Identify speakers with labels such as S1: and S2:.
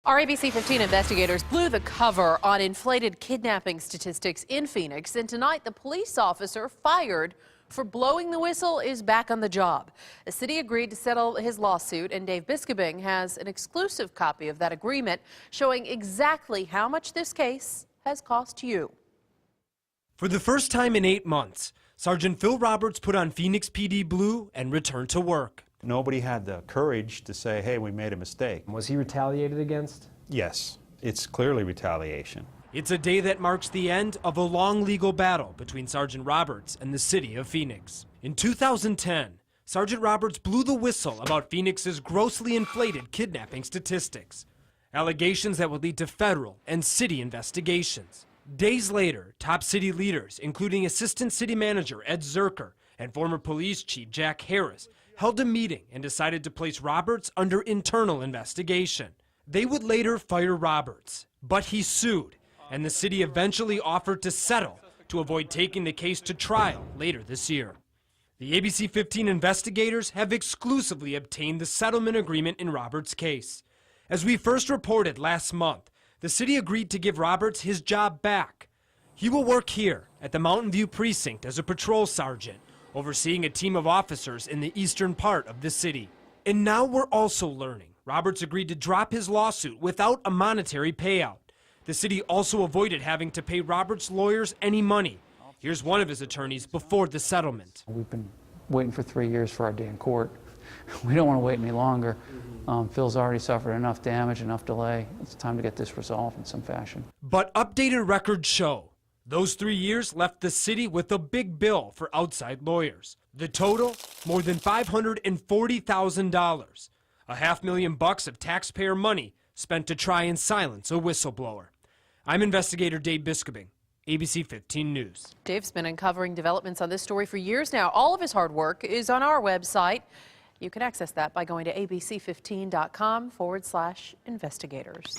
S1: Our ABC 15 investigators blew the cover on inflated kidnapping statistics in Phoenix, and tonight the police officer fired for blowing the whistle is back on the job. The city agreed to settle his lawsuit, and Dave Biskobing has an exclusive copy of that agreement showing exactly how much this case has cost you.
S2: For the first time in 8 months, Sergeant Phil Roberts put on Phoenix PD blue and returned to work.
S3: Nobody had the courage to say, hey, we made a mistake.
S4: Was he retaliated against?
S3: Yes, it's clearly retaliation.
S2: It's a day that marks the end of a long legal battle between Sergeant Roberts and the city of Phoenix. In 2010, Sergeant Roberts blew the whistle about Phoenix's grossly inflated kidnapping statistics, allegations that would lead to federal and city investigations. Days later, top city leaders, including Assistant City Manager Ed Zerker and former Police Chief Jack Harris, held a meeting and decided to place Roberts under internal investigation. They would later fire Roberts, but he sued, and the city eventually offered to settle to avoid taking the case to trial later this year. The ABC 15 investigators have exclusively obtained the settlement agreement in Roberts' case. As we first reported last month, the city agreed to give Roberts his job back. He will work here at the Mountain View precinct as a patrol sergeant, overseeing a team of officers in the eastern part of the city. And now we're also learning Roberts agreed to drop his lawsuit without a monetary payout. The city also avoided having to pay Roberts' lawyers any money. Here's one of his attorneys before the settlement.
S5: We've been waiting for 3 years for our day in court. We don't want to wait any longer. Phil's already suffered enough damage, enough delay. It's time to get this resolved in some fashion.
S2: But updated records show those 3 years left the city with a big bill for outside lawyers. The total, more than $540,000. $500,000 of taxpayer money spent to try and silence a whistleblower. I'm investigator Dave Biskobing, ABC 15 News.
S1: Dave's been uncovering developments on this story for years now. All of his hard work is on our website. You can access that by going to abc15.com/investigators.